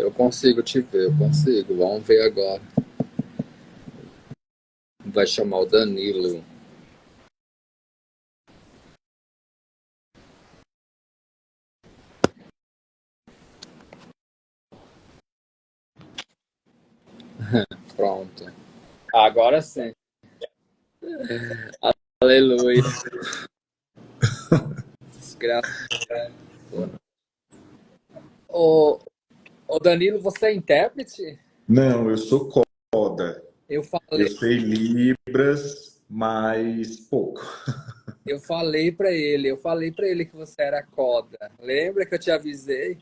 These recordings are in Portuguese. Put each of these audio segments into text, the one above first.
Eu consigo te ver, eu consigo. Vamos ver agora. Vai chamar o Danilo. Pronto. Agora sim. Aleluia. Graças. Ô, ô Danilo, você é intérprete? Não, eu sou coda. Eu Eu falei, sei Libras, mas pouco. eu falei para ele que você era coda. Lembra que eu te avisei?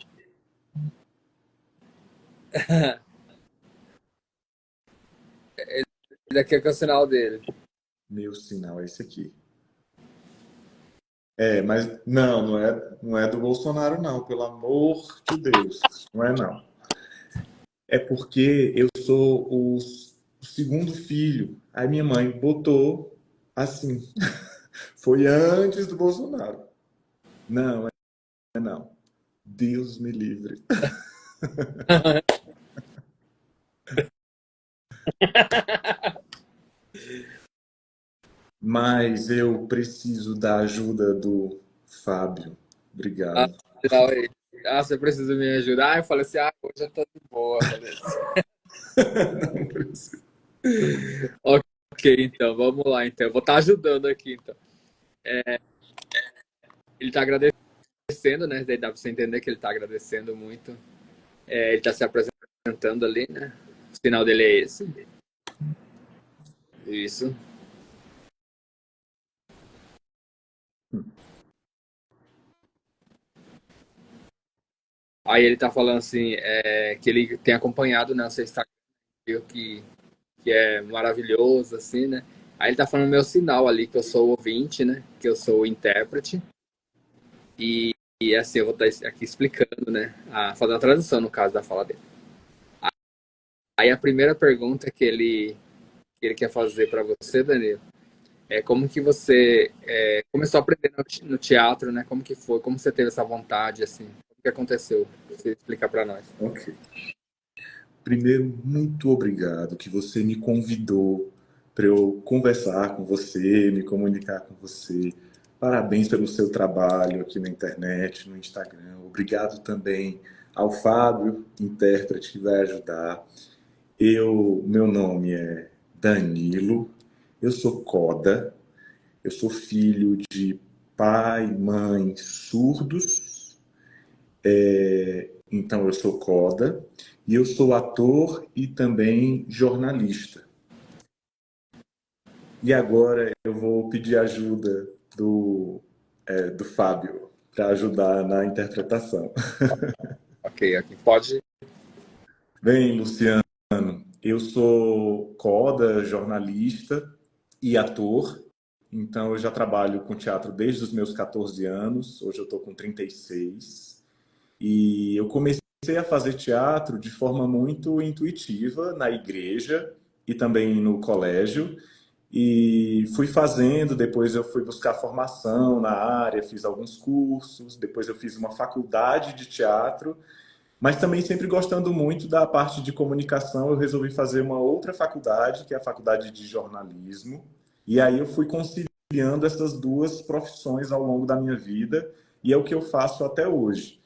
Esse aqui é o sinal dele. Meu sinal é esse aqui. É, mas não é do Bolsonaro, não, pelo amor de Deus. Não é, não. É porque eu sou o segundo filho. Aí minha mãe botou assim. Foi antes do Bolsonaro. Não, é não. Deus me livre. Mas eu preciso da ajuda do Fábio. Ah, Obrigado. sinal aí. Ah, você precisa me ajudar? Eu falei assim, hoje eu tô de boa. Falei. Não preciso. Ok, então, vamos lá, então. Eu vou estar ajudando aqui, então. Ele tá agradecendo, né? Daí dá pra você entender que ele tá agradecendo muito. Ele tá se apresentando ali, né? O sinal dele é esse. Isso. Aí ele tá falando assim, que ele tem acompanhado, né, o seu Instagram, que é maravilhoso, assim, né? Aí ele tá falando meu sinal ali, que eu sou o ouvinte, né? Que eu sou o intérprete. E assim, eu vou estar aqui explicando, né? Fazendo a tradução, no caso da fala dele. Aí a primeira pergunta que ele quer fazer para você, Danilo, é como que você começou a aprender no teatro, né? Como que foi? Como você teve essa vontade, assim? O que aconteceu? Você explicar para nós. Ok. Primeiro, muito obrigado que você me convidou para eu conversar com você, me comunicar com você. Parabéns pelo seu trabalho aqui na internet, no Instagram. Obrigado também ao Fábio, intérprete, que vai ajudar. Meu nome é Danilo, eu sou coda, eu sou filho de pai e mãe surdos, então eu sou coda, e eu sou ator e também jornalista. E agora eu vou pedir ajuda do Fábio para ajudar na interpretação. Ok, aqui pode. Bem, Luciano, eu sou coda, jornalista e ator. Então, eu já trabalho com teatro desde os meus 14 anos. Hoje eu estou com 36. E eu comecei a fazer teatro de forma muito intuitiva na igreja e também no colégio. E fui fazendo, depois eu fui buscar formação na área, fiz alguns cursos, depois eu fiz uma faculdade de teatro, mas também sempre gostando muito da parte de comunicação, eu resolvi fazer uma outra faculdade, que é a faculdade de jornalismo. E aí eu fui conciliando essas duas profissões ao longo da minha vida, e é o que eu faço até hoje.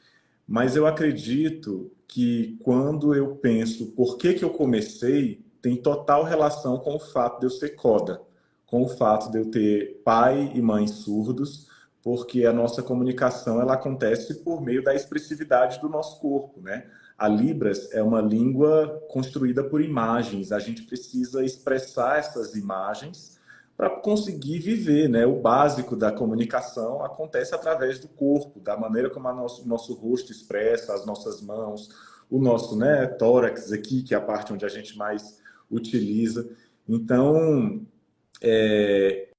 Mas eu acredito que quando eu penso por que eu comecei, tem total relação com o fato de eu ser coda, com o fato de eu ter pai e mãe surdos, porque a nossa comunicação ela acontece por meio da expressividade do nosso corpo, né? A Libras é uma língua construída por imagens, a gente precisa expressar essas imagens para conseguir viver, né? O básico da comunicação acontece através do corpo, da maneira como o nosso rosto expressa, as nossas mãos, o nosso, né, tórax aqui, que é a parte onde a gente mais utiliza. Então,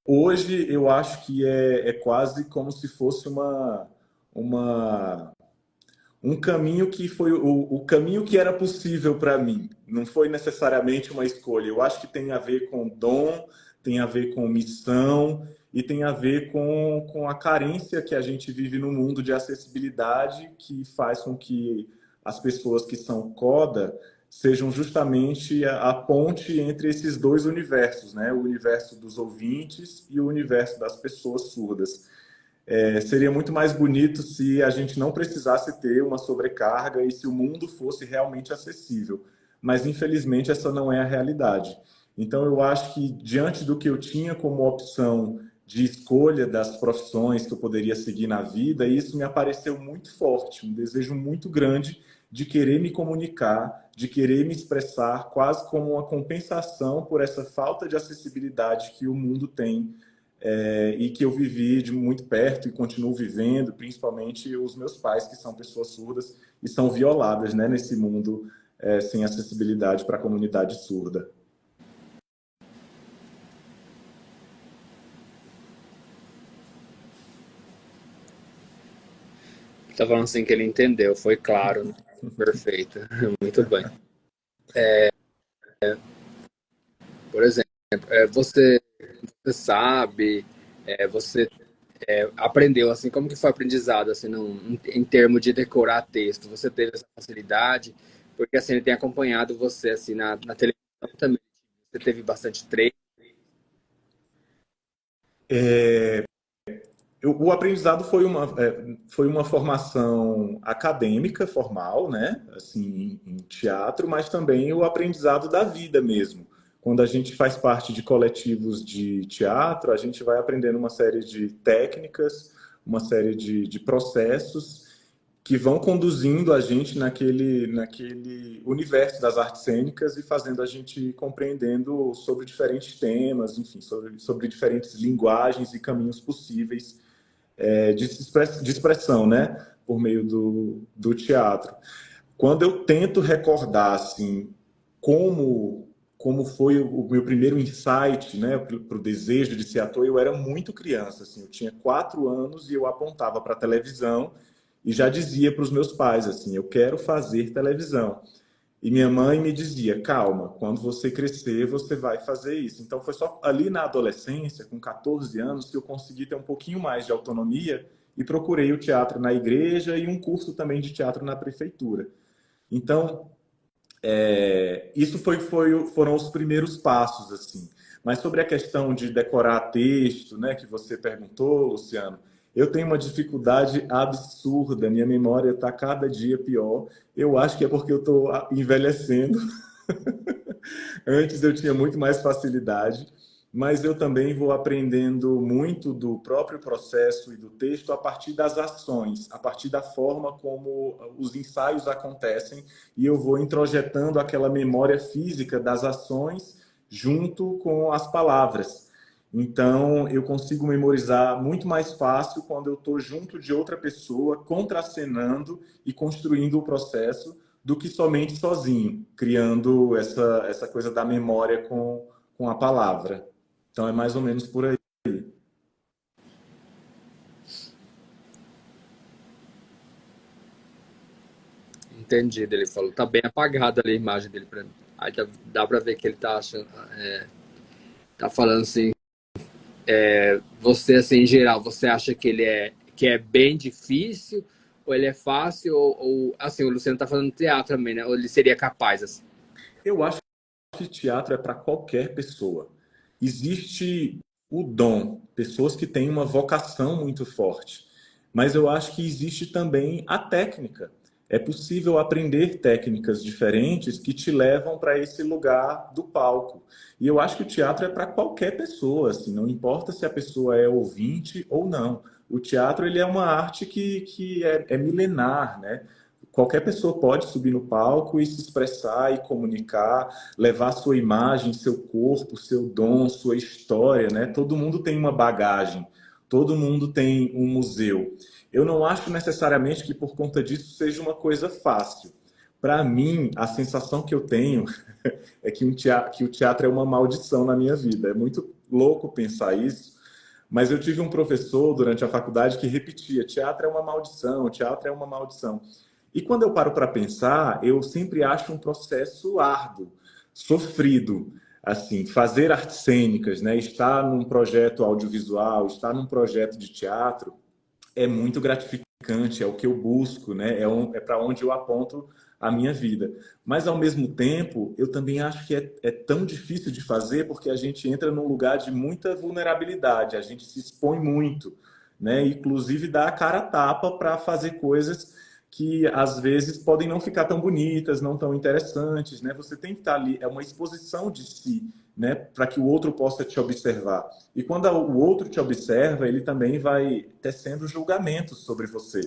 hoje eu acho que é quase como se fosse uma, um caminho que foi o caminho que era possível para mim. Não foi necessariamente uma escolha. Eu acho que tem a ver com dom, tem a ver com missão e tem a ver com a carência que a gente vive no mundo de acessibilidade que faz com que as pessoas que são coda sejam justamente a ponte entre esses dois universos, né? O universo dos ouvintes e o universo das pessoas surdas. Seria muito mais bonito se a gente não precisasse ter uma sobrecarga e se o mundo fosse realmente acessível. Mas, infelizmente, essa não é a realidade. Então, eu acho que, diante do que eu tinha como opção de escolha das profissões que eu poderia seguir na vida, isso me apareceu muito forte, um desejo muito grande de querer me comunicar, de querer me expressar, quase como uma compensação por essa falta de acessibilidade que o mundo tem, e que eu vivi de muito perto e continuo vivendo, principalmente os meus pais, que são pessoas surdas e são violadas, né, nesse mundo sem acessibilidade para a comunidade surda. Tá falando assim que ele entendeu, foi claro, né? Perfeito, muito bem. Por exemplo, você sabe, você aprendeu assim, como que foi o aprendizado assim, em termos de decorar texto? Você teve essa facilidade? Porque assim, ele tem acompanhado você assim na televisão também. Você teve bastante treino. O aprendizado foi uma formação acadêmica, formal, né? Assim, em teatro, mas também o aprendizado da vida mesmo. Quando a gente faz parte de coletivos de teatro, a gente vai aprendendo uma série de técnicas, uma série de processos que vão conduzindo a gente naquele universo das artes cênicas e fazendo a gente compreendendo sobre diferentes temas, enfim, sobre diferentes linguagens e caminhos possíveis de expressão, né? Por meio do teatro. Quando eu tento recordar, assim, como foi o meu primeiro insight, né, para o desejo de ser ator, eu era muito criança, assim, eu tinha 4 anos e eu apontava para a televisão e já dizia para os meus pais, assim, eu quero fazer televisão. E minha mãe me dizia, calma, quando você crescer, você vai fazer isso. Então, foi só ali na adolescência, com 14 anos, que eu consegui ter um pouquinho mais de autonomia e procurei o teatro na igreja e um curso também de teatro na prefeitura. Então, isso foram os primeiros passos, assim. Mas sobre a questão de decorar texto, né, que você perguntou, Luciano, eu tenho uma dificuldade absurda, minha memória está cada dia pior. Eu acho que é porque eu estou envelhecendo. Antes eu tinha muito mais facilidade, mas eu também vou aprendendo muito do próprio processo e do texto a partir das ações, a partir da forma como os ensaios acontecem, e eu vou introjetando aquela memória física das ações junto com as palavras. Então, eu consigo memorizar muito mais fácil quando eu estou junto de outra pessoa, contracenando e construindo o processo, do que somente sozinho, criando essa coisa da memória com a palavra. Então, é mais ou menos por aí. Entendido, ele falou. Tá bem apagada ali a imagem dele para mim. Aí dá para ver que ele tá achando, tá falando assim, você assim em geral, você acha que é bem difícil ou ele é fácil ou assim, o Luciano tá falando teatro também, né? Ou ele seria capaz assim? Eu acho que teatro é para qualquer pessoa. Existe o dom, pessoas que têm uma vocação muito forte, mas eu acho que existe também a técnica. É possível aprender técnicas diferentes que te levam para esse lugar do palco. E eu acho que o teatro é para qualquer pessoa, assim, não importa se a pessoa é ouvinte ou não. O teatro ele é uma arte que é milenar, né? Qualquer pessoa pode subir no palco e se expressar e comunicar, levar sua imagem, seu corpo, seu dom, sua história, né? Todo mundo tem uma bagagem, todo mundo tem um museu. Eu não acho necessariamente que por conta disso seja uma coisa fácil. Para mim, a sensação que eu tenho é que o teatro é uma maldição na minha vida. É muito louco pensar isso, mas eu tive um professor durante a faculdade que repetia: teatro é uma maldição, teatro é uma maldição. E quando eu paro para pensar, eu sempre acho um processo árduo, sofrido. Assim, fazer artes cênicas, né? Estar num projeto audiovisual, estar num projeto de teatro, é muito gratificante. gratificante, é o que eu busco, né? É para onde eu aponto a minha vida. Mas, ao mesmo tempo, eu também acho que é tão difícil de fazer porque a gente entra num lugar de muita vulnerabilidade, a gente se expõe muito, né? Inclusive dá a cara a tapa para fazer coisas que às vezes podem não ficar tão bonitas, não tão interessantes, né? Você tem que estar ali, é uma exposição de si, né? Para que o outro possa te observar. E quando o outro te observa, ele também vai tecendo julgamentos sobre você.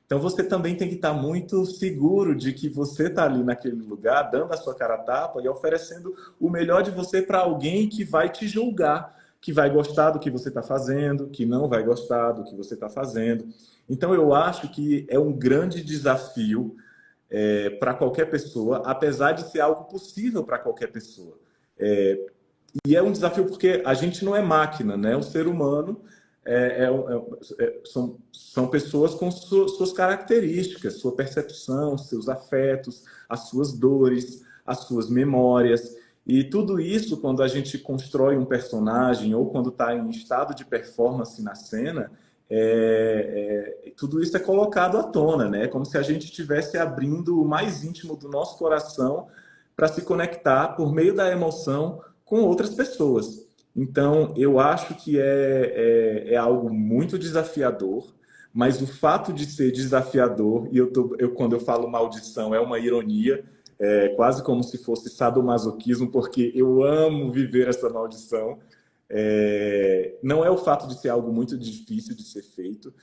Então você também tem que estar muito seguro de que você está ali naquele lugar, dando a sua cara a tapa e oferecendo o melhor de você para alguém que vai te julgar, que vai gostar do que você está fazendo, que não vai gostar do que você está fazendo. Então eu acho que é um grande desafio para qualquer pessoa, apesar de ser algo possível para qualquer pessoa. E é um desafio porque a gente não é máquina, né? O ser humano são pessoas com suas características, sua percepção, seus afetos, as suas dores, as suas memórias. E tudo isso, quando a gente constrói um personagem ou quando está em estado de performance na cena, tudo isso é colocado à tona, né? Como se a gente estivesse abrindo o mais íntimo do nosso coração para se conectar por meio da emoção com outras pessoas. Então, eu acho que é algo muito desafiador, mas o fato de ser desafiador, e quando eu falo maldição, é uma ironia, quase como se fosse sadomasoquismo, porque eu amo viver essa maldição. Não é o fato de ser algo muito difícil de ser feito,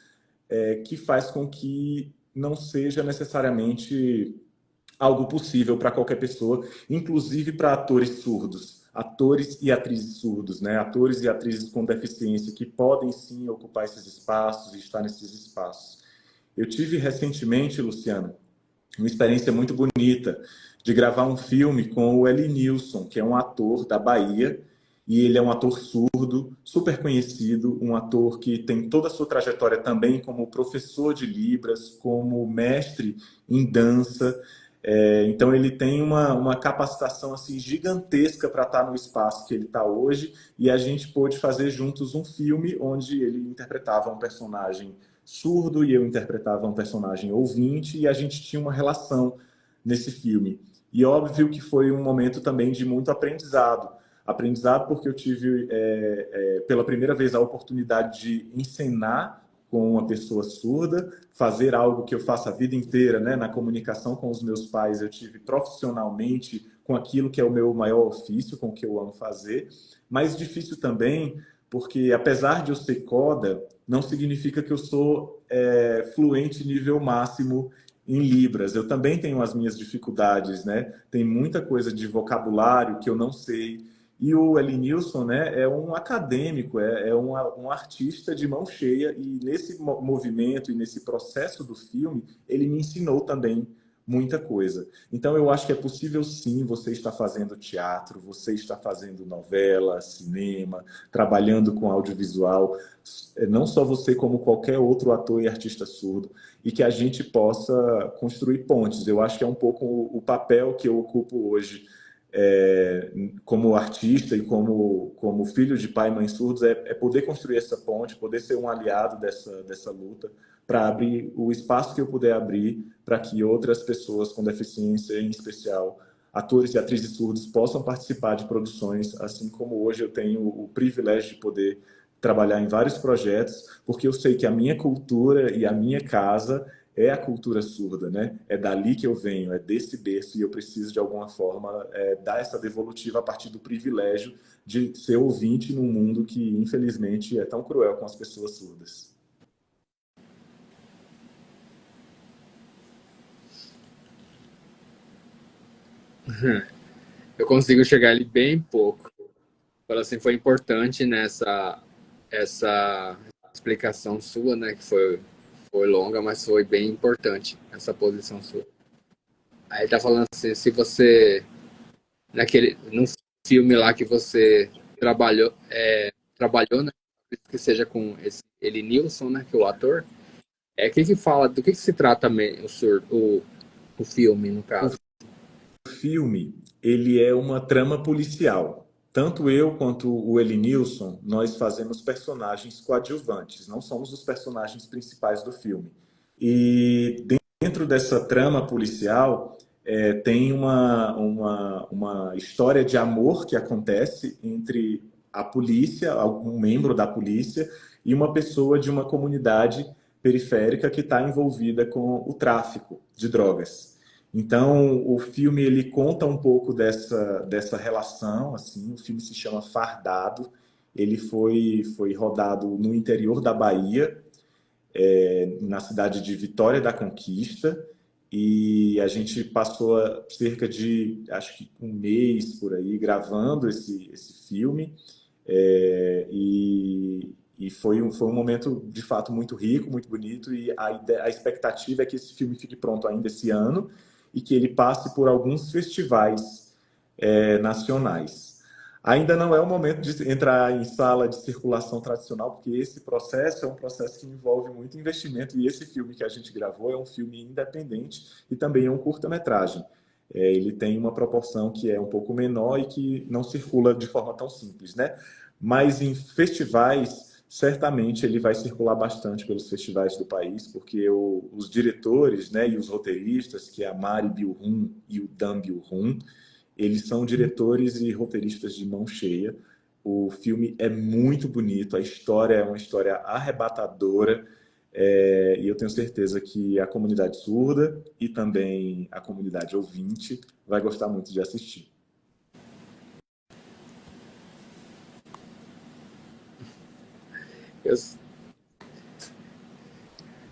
que faz com que não seja necessariamente algo possível para qualquer pessoa, inclusive para atores surdos, atores e atrizes surdos, né? Atores e atrizes com deficiência que podem sim ocupar esses espaços e estar nesses espaços. Eu tive recentemente, Luciano, uma experiência muito bonita de gravar um filme com o Eli Nilson, que é um ator da Bahia, e ele é um ator surdo, super conhecido, um ator que tem toda a sua trajetória também como professor de Libras, como mestre em dança. Então ele tem uma capacitação assim gigantesca para estar no espaço que ele está hoje, e a gente pôde fazer juntos um filme onde ele interpretava um personagem surdo e eu interpretava um personagem ouvinte, e a gente tinha uma relação nesse filme. E óbvio que foi um momento também de muito aprendizado. Aprendizado porque eu tive pela primeira vez a oportunidade de encenar com uma pessoa surda, fazer algo que eu faço a vida inteira, né? Na comunicação com os meus pais, eu tive profissionalmente com aquilo que é o meu maior ofício, com o que eu amo fazer, mas difícil também, porque apesar de eu ser coda, não significa que eu sou fluente nível máximo em Libras. Eu também tenho as minhas dificuldades, né? Tem muita coisa de vocabulário que eu não sei. E o Elinilson, né, é um acadêmico, um artista de mão cheia, e nesse movimento e nesse processo do filme, ele me ensinou também muita coisa. Então, eu acho que é possível sim você estar fazendo teatro, você está fazendo novela, cinema, trabalhando com audiovisual, não só você, como qualquer outro ator e artista surdo, e que a gente possa construir pontes. Eu acho que é um pouco o papel que eu ocupo hoje como artista e como filho de pai e mãe surdos, poder construir essa ponte, poder ser um aliado dessa luta, para abrir o espaço que eu puder abrir para que outras pessoas com deficiência, em especial atores e atrizes surdos, possam participar de produções, assim como hoje eu tenho o privilégio de poder trabalhar em vários projetos, porque eu sei que a minha cultura e a minha casa é a cultura surda, né? É dali que eu venho, é desse berço, e eu preciso, de alguma forma, dar essa devolutiva a partir do privilégio de ser ouvinte num mundo que, infelizmente, é tão cruel com as pessoas surdas. Eu consigo chegar ali bem pouco. Fala assim, foi importante nessa essa explicação sua, né? Que foi longa, mas foi bem importante essa posição sua. Aí tá falando assim, se você no filme lá que você trabalhou, né? Que seja com esse ele Nilson, né? Que é o ator. Que fala do que se trata o filme no caso? O filme, ele é uma trama policial. Tanto eu quanto o Elinilson, nós fazemos personagens coadjuvantes, não somos os personagens principais do filme. E dentro dessa trama policial, tem uma história de amor que acontece entre a polícia, algum membro da polícia, e uma pessoa de uma comunidade periférica que está envolvida com o tráfico de drogas. Então, o filme ele conta um pouco dessa relação. Assim, o filme se chama Fardado. Ele foi rodado no interior da Bahia, na cidade de Vitória da Conquista, e a gente passou cerca de, acho que um mês por aí, gravando esse filme, e foi um momento, de fato, muito rico, muito bonito, e a expectativa é que esse filme fique pronto ainda esse ano, e que ele passe por alguns festivais nacionais. Ainda não é o momento de entrar em sala de circulação tradicional, porque esse processo é um processo que envolve muito investimento, e esse filme que a gente gravou é um filme independente e também é um curta-metragem. Ele tem uma proporção que é um pouco menor e que não circula de forma tão simples, né? Mas em festivais, certamente ele vai circular bastante pelos festivais do país, porque os diretores, né, e os roteiristas, que é a Mari Bilhun e o Dan Bilhun, eles são diretores e roteiristas de mão cheia. O filme é muito bonito, a história é uma história arrebatadora, e eu tenho certeza que a comunidade surda e também a comunidade ouvinte vai gostar muito de assistir. Eu-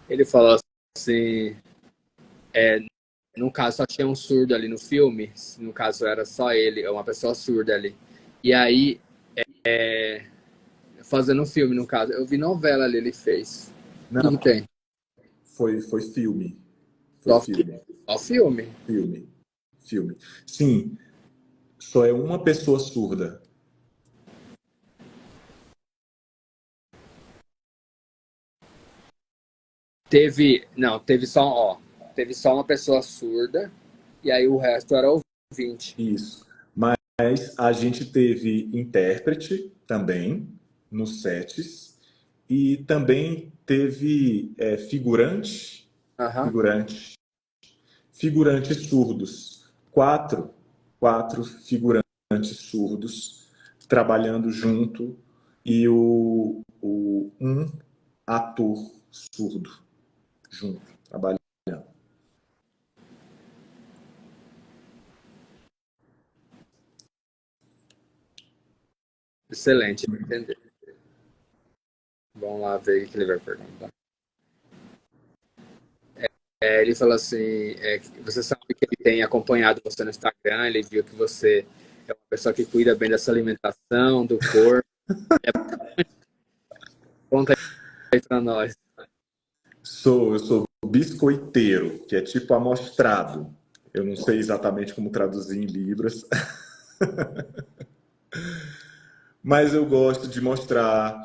Ele falou assim, no caso só tinha um surdo ali no filme, no caso era só ele, uma pessoa surda ali. E aí, fazendo um filme, no caso, eu vi novela ali, ele fez. Não, Tudo que tem. foi filme. Foi Só, filme. só filme. Filme. Filme. Sim, só é uma pessoa surda. Teve só, teve só uma pessoa surda, e aí o resto era ouvinte. Isso. Mas a gente teve intérprete também nos sets e também teve Aham. figurante, figurantes surdos. Quatro figurantes surdos trabalhando junto e um ator surdo junto, trabalhando. Excelente, entender. Vamos lá ver o que ele vai perguntar. Ele falou assim, que você sabe que ele tem acompanhado você no Instagram, ele viu que você é uma pessoa que cuida bem da sua alimentação, do corpo. Conta aí pra nós. Eu sou biscoiteiro, que é tipo amostrado. Eu não sei exatamente como traduzir em libras, mas eu gosto de mostrar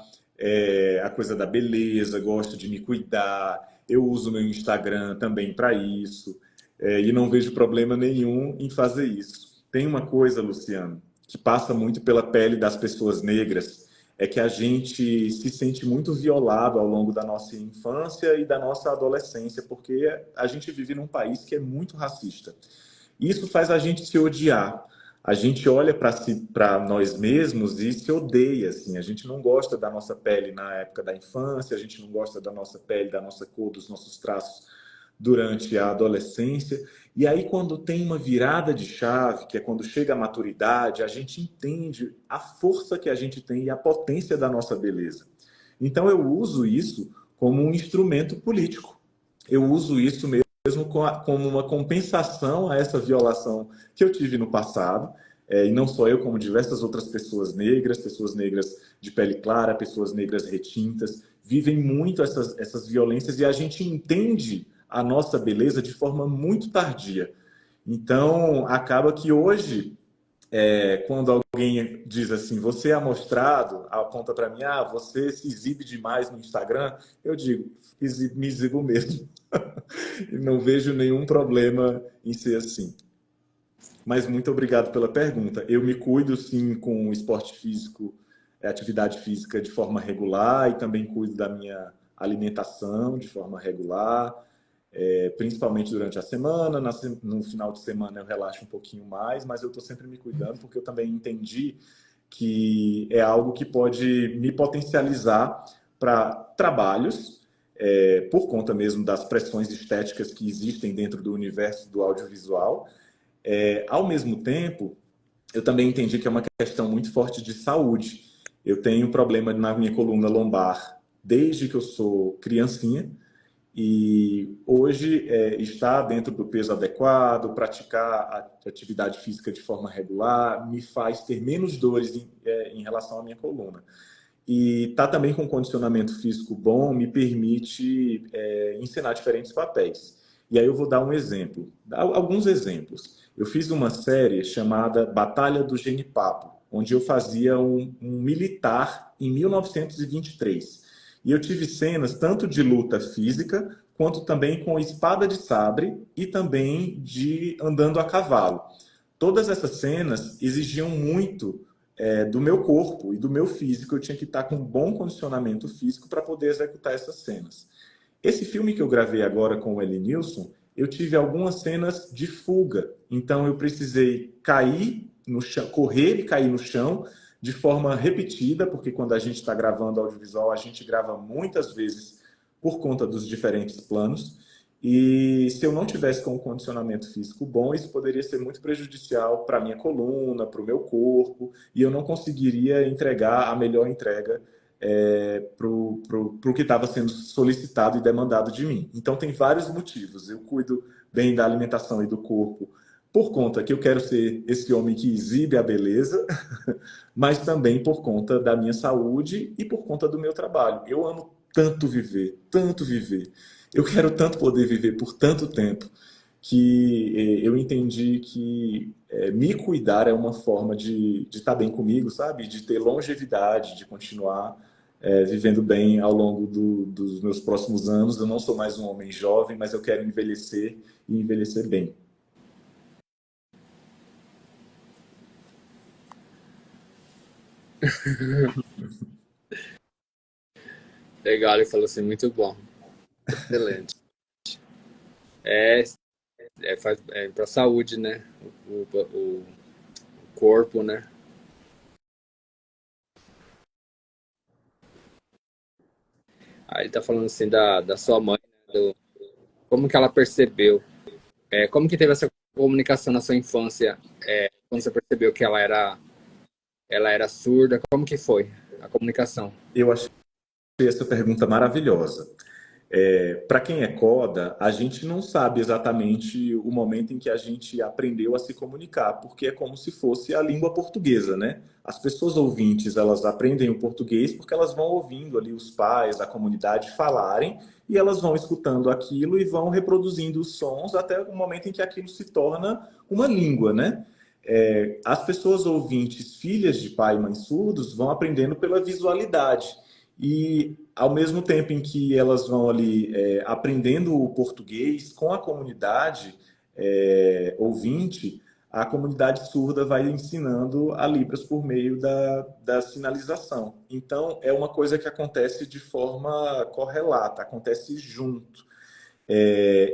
a coisa da beleza, gosto de me cuidar. Eu uso meu Instagram também para isso, e não vejo problema nenhum em fazer isso. Tem uma coisa, Luciano, que passa muito pela pele das pessoas negras, é que a gente se sente muito violado ao longo da nossa infância e da nossa adolescência, porque a gente vive num país que é muito racista. Isso faz a gente se odiar. A gente olha para nós mesmos e se odeia, assim. A gente não gosta da nossa pele na época da infância, a gente não gosta da nossa pele, da nossa cor, dos nossos traços durante a adolescência. E aí, quando tem uma virada de chave, que é quando chega a maturidade, a gente entende a força que a gente tem e a potência da nossa beleza. Então, eu uso isso como um instrumento político. Eu uso isso mesmo como uma compensação a essa violação que eu tive no passado, e não só eu, como diversas outras pessoas negras de pele clara, pessoas negras retintas, vivem muito essas violências e a gente entende a nossa beleza de forma muito tardia. Então, acaba que hoje, quando alguém diz assim, você é amostrado, aponta para mim, você se exibe demais no Instagram, eu digo, me exibo mesmo. E não vejo nenhum problema em ser assim. Mas muito obrigado pela pergunta. Eu me cuido sim com esporte físico, atividade física de forma regular e também cuido da minha alimentação de forma regular. principalmente durante a semana. No final de semana eu relaxo um pouquinho mais, mas eu estou sempre me cuidando porque eu também entendi que é algo que pode me potencializar para trabalhos, por conta mesmo das pressões estéticas que existem dentro do universo do audiovisual. Ao mesmo tempo, eu também entendi que é uma questão muito forte de saúde. Eu tenho um problema na minha coluna lombar desde que eu sou criancinha, e hoje estar dentro do peso adequado, praticar a atividade física de forma regular, me faz ter menos dores em relação à minha coluna. E estar também com um condicionamento físico bom me permite ensinar diferentes papéis. E aí eu vou dar um exemplo, alguns exemplos. Eu fiz uma série chamada Batalha do Genipapo, onde eu fazia um militar em 1923. E eu tive cenas tanto de luta física, quanto também com espada de sabre e também de andando a cavalo. Todas essas cenas exigiam muito do meu corpo e do meu físico. Eu tinha que estar com um bom condicionamento físico para poder executar essas cenas. Esse filme que eu gravei agora com o Elenilson, eu tive algumas cenas de fuga. Então eu precisei cair no chão, correr e cair no chão de forma repetida, porque quando a gente está gravando audiovisual, a gente grava muitas vezes por conta dos diferentes planos. E se eu não tivesse com um condicionamento físico bom, isso poderia ser muito prejudicial para a minha coluna, para o meu corpo, e eu não conseguiria entregar a melhor entrega para o que estava sendo solicitado e demandado de mim. Então, tem vários motivos. Eu cuido bem da alimentação e do corpo por conta que eu quero ser esse homem que exibe a beleza, mas também por conta da minha saúde e por conta do meu trabalho. Eu amo tanto viver, tanto viver. Eu quero tanto poder viver por tanto tempo que eu entendi que me cuidar é uma forma de estar bem comigo, sabe? De ter longevidade, de continuar vivendo bem ao longo dos meus próximos anos. Eu não sou mais um homem jovem, mas eu quero envelhecer e envelhecer bem. Legal, ele falou assim, muito bom. Excelente. É, para a saúde, né? O corpo, né? Aí ele tá falando assim da sua mãe, né? Como que ela percebeu, como que teve essa comunicação na sua infância, quando você percebeu que ela era surda, como que foi a comunicação? Eu achei essa pergunta maravilhosa. Para quem é coda, a gente não sabe exatamente o momento em que a gente aprendeu a se comunicar, porque é como se fosse a língua portuguesa, né? As pessoas ouvintes, elas aprendem o português porque elas vão ouvindo ali os pais, a comunidade falarem, e elas vão escutando aquilo e vão reproduzindo os sons até o momento em que aquilo se torna uma língua, né? As pessoas ouvintes, filhas de pai e mãe surdos, vão aprendendo pela visualidade. E ao mesmo tempo em que elas vão ali aprendendo o português com a comunidade ouvinte, a comunidade surda vai ensinando a Libras por meio da sinalização. Então, é uma coisa que acontece de forma correlata, acontece junto.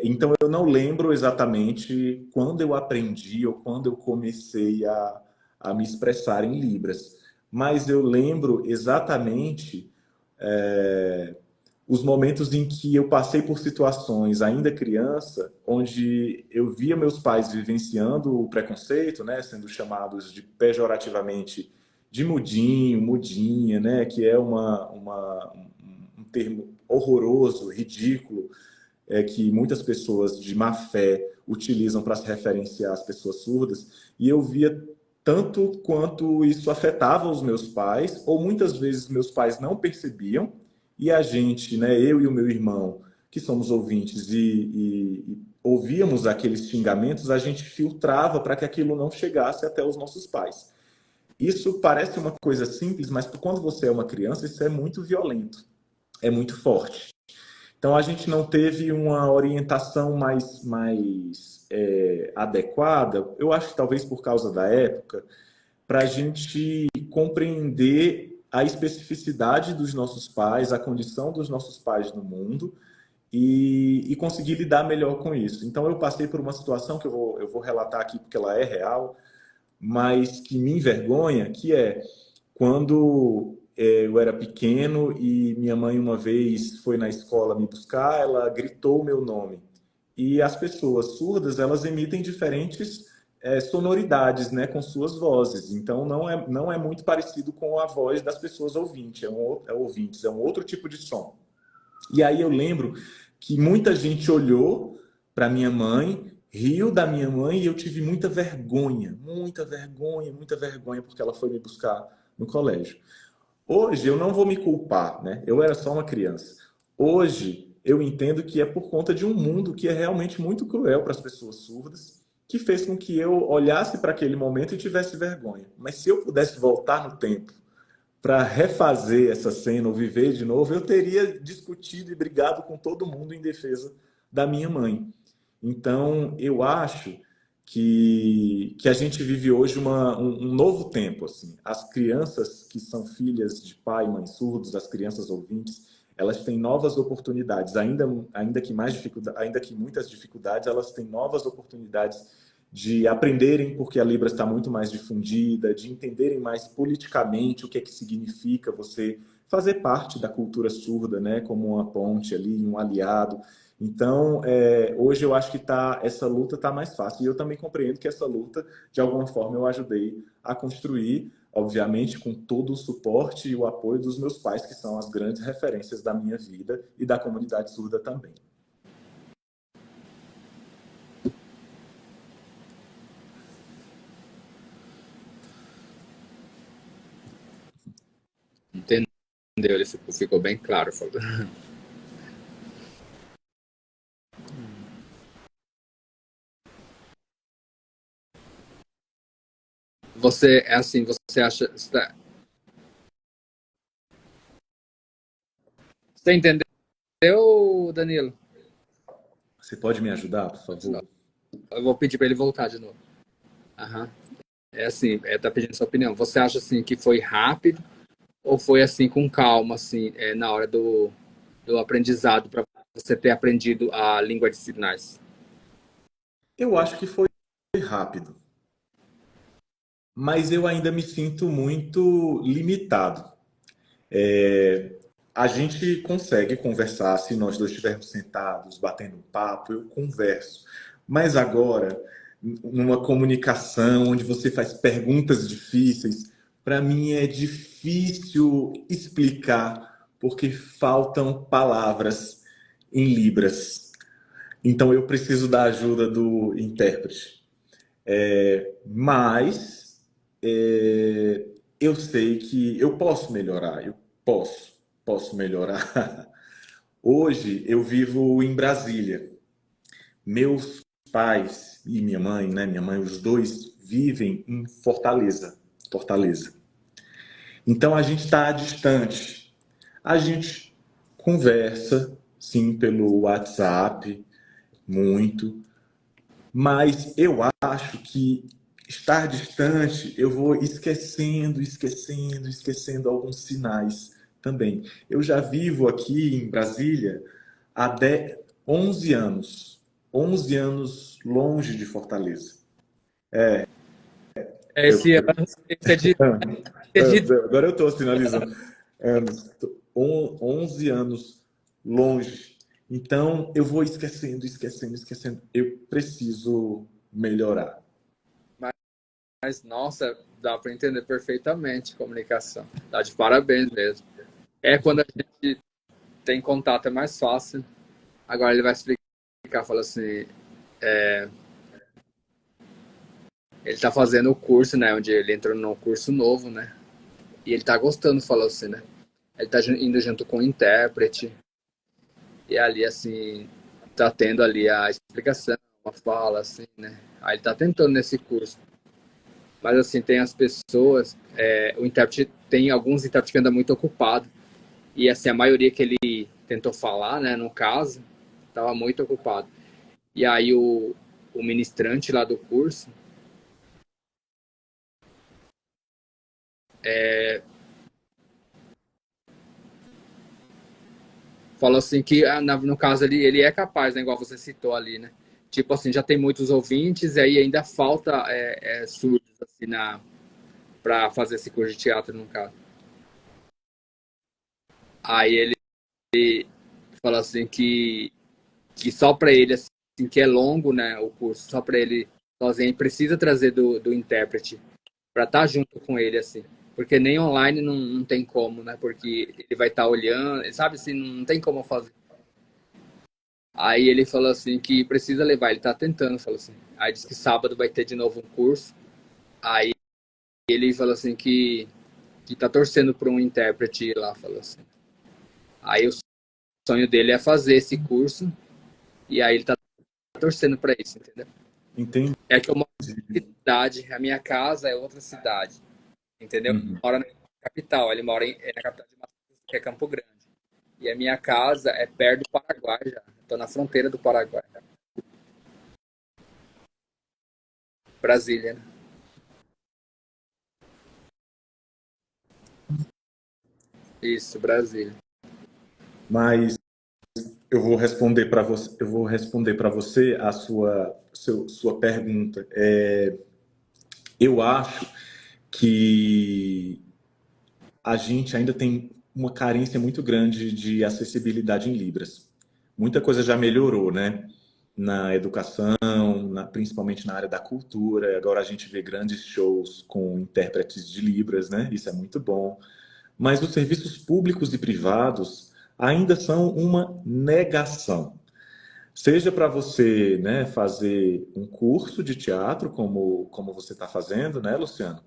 Então, eu não lembro exatamente quando eu aprendi ou quando eu comecei a me expressar em Libras, mas eu lembro exatamente os momentos em que eu passei por situações ainda criança, onde eu via meus pais vivenciando o preconceito, né, sendo chamados de pejorativamente de mudinho, mudinha, né, que é um termo horroroso, ridículo, que muitas pessoas de má fé utilizam para se referenciar às pessoas surdas, e eu via tanto quanto isso afetava os meus pais, ou muitas vezes meus pais não percebiam, e a gente, né, eu e o meu irmão, que somos ouvintes e ouvíamos aqueles xingamentos, a gente filtrava para que aquilo não chegasse até os nossos pais. Isso parece uma coisa simples, mas quando você é uma criança, isso é muito violento, é muito forte. Então, a gente não teve uma orientação mais adequada, eu acho que talvez por causa da época, para a gente compreender a especificidade dos nossos pais, a condição dos nossos pais no mundo e conseguir lidar melhor com isso. Então, eu passei por uma situação que eu vou relatar aqui porque ela é real, mas que me envergonha, que é quando eu era pequeno e minha mãe uma vez foi na escola me buscar, ela gritou o meu nome. E as pessoas surdas, elas emitem diferentes sonoridades, né, com suas vozes. Então, não é muito parecido com a voz das pessoas ouvintes, ouvintes, é um outro tipo de som. E aí eu lembro que muita gente olhou para minha mãe, riu da minha mãe e eu tive muita vergonha, porque ela foi me buscar no colégio. Hoje eu não vou me culpar, né? Eu era só uma criança. Hoje eu entendo que é por conta de um mundo que é realmente muito cruel para as pessoas surdas, que fez com que eu olhasse para aquele momento e tivesse vergonha. Mas se eu pudesse voltar no tempo para refazer essa cena ou viver de novo, eu teria discutido e brigado com todo mundo em defesa da minha mãe. Então, eu acho que a gente vive hoje um novo tempo. Assim. As crianças que são filhas de pai e mãe surdos, as crianças ouvintes, elas têm novas oportunidades, ainda que muitas dificuldades, elas têm novas oportunidades de aprenderem, porque a Libras está muito mais difundida, de entenderem mais politicamente o que é que significa você fazer parte da cultura surda, né, como uma ponte ali, um aliado. Então, hoje eu acho que essa luta está mais fácil. E eu também compreendo que essa luta, de alguma forma, eu ajudei a construir, obviamente, com todo o suporte e o apoio dos meus pais, que são as grandes referências da minha vida e da comunidade surda também. Entendeu? Ele ficou bem claro. Você é assim, você acha. Você entendeu, Danilo? Você pode me ajudar, por favor? Eu vou pedir para ele voltar de novo. Aham. É assim, tá pedindo sua opinião. Você acha assim que foi rápido ou foi assim com calma, assim, na hora do aprendizado para você ter aprendido a língua de sinais? Eu acho que foi rápido, mas eu ainda me sinto muito limitado. A gente consegue conversar se nós dois estivermos sentados, batendo um papo, eu converso. Mas agora, numa comunicação onde você faz perguntas difíceis, para mim é difícil explicar porque faltam palavras em Libras. Então eu preciso da ajuda do intérprete. Mas é, eu sei que eu posso melhorar, posso melhorar. Hoje eu vivo em Brasília. Meus pais e minha mãe, né, minha mãe, os dois vivem em Fortaleza. Então a gente está distante. A gente conversa, sim, pelo WhatsApp, muito, mas eu acho que estar distante, eu vou esquecendo alguns sinais também. Eu já vivo aqui em Brasília há 11 anos. 11 anos longe de Fortaleza. Eu, Esse ano, agora eu estou sinalizando. Anos, 11 anos longe. Então, eu vou esquecendo. Eu preciso melhorar. mas nossa, dá para entender perfeitamente comunicação. Tá de parabéns mesmo. É quando a gente tem contato é mais fácil. Agora ele vai explicar, fala assim, ele tá fazendo o curso, né, onde ele entrou num curso novo, né? E ele tá gostando, falou assim, né? Ele tá indo junto com o intérprete e ali assim tá tendo ali a explicação, uma fala assim, né? Aí ele tá tentando nesse curso. Mas assim, tem as pessoas, o intérprete tem alguns intérpretes que andam muito ocupado. E assim, a maioria que ele tentou falar, né, no caso, estava muito ocupado. E aí o ministrante lá do curso falou assim que, no caso, ele é capaz, né, igual você citou ali, né? Tipo assim, já tem muitos ouvintes e aí ainda falta surdos, assim, para fazer esse curso de teatro, no caso. Aí ele falou assim que só para ele, assim, que é longo, né, o curso, só para ele sozinho, ele precisa trazer do intérprete para estar junto com ele, assim. Porque nem online não tem como, né? Porque ele vai estar olhando, sabe assim, não tem como fazer. Aí ele falou assim que precisa levar, ele tá tentando, falou assim. Aí disse que sábado vai ter de novo um curso. Aí ele falou assim que tá torcendo por um intérprete lá, falou assim. Aí o sonho dele é fazer esse curso e aí ele tá torcendo para isso, entendeu? Entendi. É que eu moro em cidade, a minha casa é outra cidade, entendeu? Uhum. Mora na capital, ele mora na capital de Mato Grosso, que é Campo Grande. E a minha casa é perto do Paraguai já. Estou na fronteira do Paraguai. Brasília, né? Isso, Brasília. Mas eu vou responder para você, eu vou responder para você a sua pergunta. Eu acho que a gente ainda tem uma carência muito grande de acessibilidade em Libras. Muita coisa já melhorou, né? Na educação, principalmente na área da cultura. Agora a gente vê grandes shows com intérpretes de Libras, né? Isso é muito bom. Mas os serviços públicos e privados ainda são uma negação. Seja para você, né, fazer um curso de teatro, como você está fazendo, né, Luciano?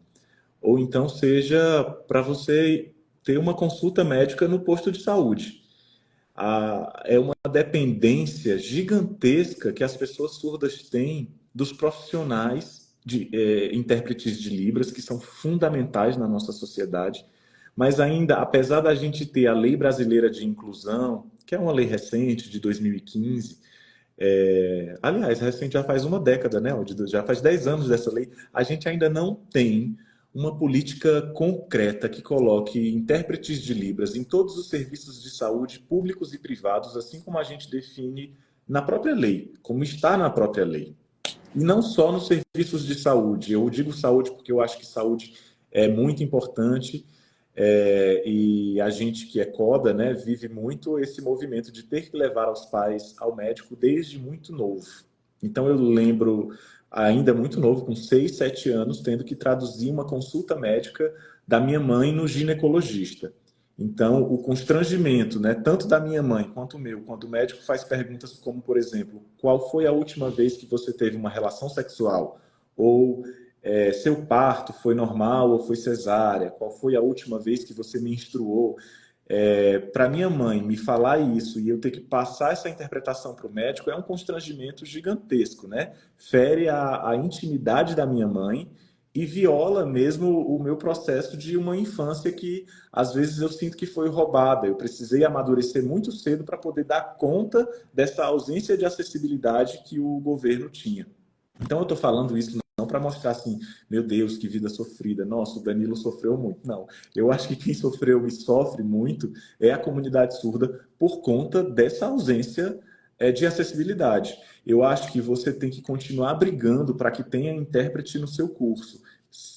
Ou então seja para você ter uma consulta médica no posto de saúde. É uma dependência gigantesca que as pessoas surdas têm dos profissionais de intérpretes de Libras, que são fundamentais na nossa sociedade. Mas ainda, apesar da gente ter a Lei Brasileira de Inclusão, que é uma lei recente, de 2015, aliás, recente já faz uma década, né? Já faz 10 anos dessa lei, a gente ainda não tem uma política concreta que coloque intérpretes de Libras em todos os serviços de saúde, públicos e privados, assim como a gente define na própria lei, como está na própria lei. E não só nos serviços de saúde. Eu digo saúde porque eu acho que saúde é muito importante, e a gente que é CODA, né, vive muito esse movimento de ter que levar os pais ao médico desde muito novo. Então eu lembro, ainda muito novo, com 6, 7 anos, tendo que traduzir uma consulta médica da minha mãe no ginecologista. Então, o constrangimento, né, tanto da minha mãe quanto o meu, quando o médico faz perguntas como, por exemplo, qual foi a última vez que você teve uma relação sexual? Ou seu parto foi normal ou foi cesárea? Qual foi a última vez que você menstruou? Para minha mãe me falar isso e eu ter que passar essa interpretação para o médico é um constrangimento gigantesco, né? Fere a intimidade da minha mãe e viola mesmo o meu processo de uma infância que às vezes eu sinto que foi roubada. Eu precisei amadurecer muito cedo para poder dar conta dessa ausência de acessibilidade que o governo tinha. Então eu estou falando isso não para mostrar assim, meu Deus, que vida sofrida, nossa, o Danilo sofreu muito. Não, eu acho que quem sofreu e sofre muito é a comunidade surda por conta dessa ausência de acessibilidade. Eu acho que você tem que continuar brigando para que tenha intérprete no seu curso,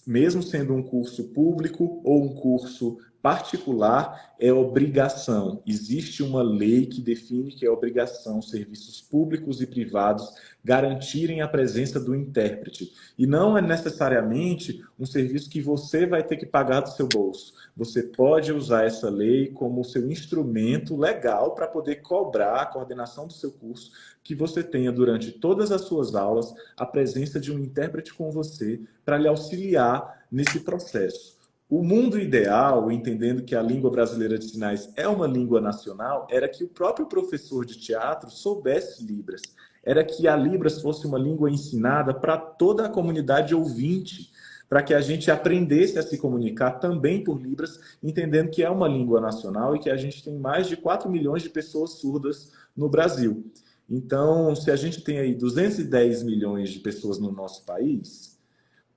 mesmo sendo um curso público ou um curso particular, é obrigação. Existe uma lei que define que é obrigação serviços públicos e privados garantirem a presença do intérprete. E não é necessariamente um serviço que você vai ter que pagar do seu bolso. Você pode usar essa lei como seu instrumento legal para poder cobrar a coordenação do seu curso, que você tenha durante todas as suas aulas a presença de um intérprete com você para lhe auxiliar nesse processo. O mundo ideal, entendendo que a língua brasileira de sinais é uma língua nacional, era que o próprio professor de teatro soubesse Libras. Era que a Libras fosse uma língua ensinada para toda a comunidade ouvinte, para que a gente aprendesse a se comunicar também por Libras, entendendo que é uma língua nacional e que a gente tem mais de 4 milhões de pessoas surdas no Brasil. Então, se a gente tem aí 210 milhões de pessoas no nosso país,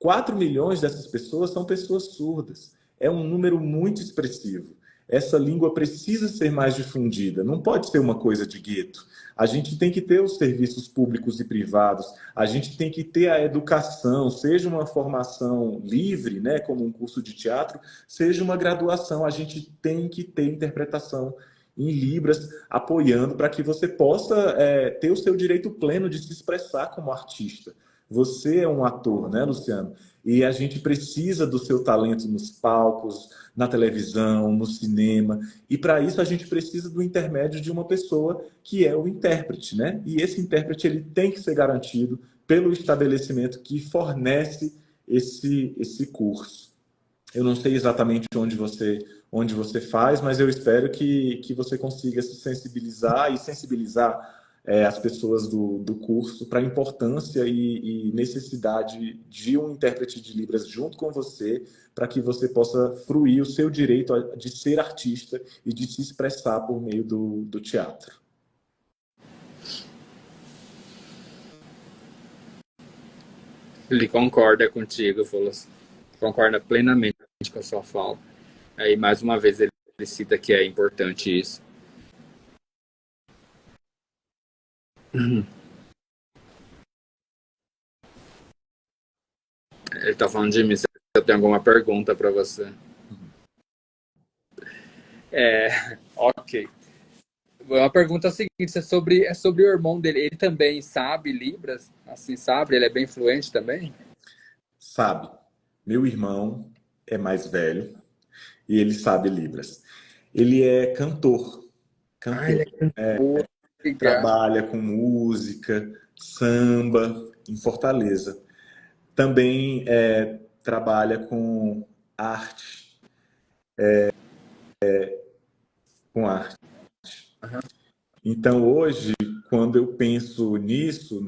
4 milhões dessas pessoas são pessoas surdas. É um número muito expressivo. Essa língua precisa ser mais difundida, não pode ser uma coisa de gueto. A gente tem que ter os serviços públicos e privados, a gente tem que ter a educação, seja uma formação livre, né, como um curso de teatro, seja uma graduação, a gente tem que ter interpretação em Libras, apoiando para que você possa ter o seu direito pleno de se expressar como artista. Você é um ator, né, Luciano? E a gente precisa do seu talento nos palcos, na televisão, no cinema. E para isso a gente precisa do intermédio de uma pessoa que é o intérprete, né? E esse intérprete ele tem que ser garantido pelo estabelecimento que fornece esse curso. Eu não sei exatamente onde você faz, mas eu espero que você consiga se sensibilizar e sensibilizar as pessoas do curso para a importância e necessidade de um intérprete de Libras junto com você, para que você possa fruir o seu direito de ser artista e de se expressar por meio do teatro. Ele concorda contigo, falou assim, concorda plenamente com a sua fala. Aí, mais uma vez, ele cita que é importante isso. Ele está falando de mim, se eu tenho alguma pergunta para você. Ok. A pergunta é a seguinte, é sobre o irmão dele. Ele também sabe Libras? Assim, sabe? Ele é bem fluente também? Sabe, meu irmão é mais velho e ele sabe Libras. Ele é cantor. Ah, ele Cantor. é cantor. Legal. Trabalha com música, samba, em Fortaleza. Também trabalha com arte, com arte. Uhum. Então, hoje, quando eu penso nisso,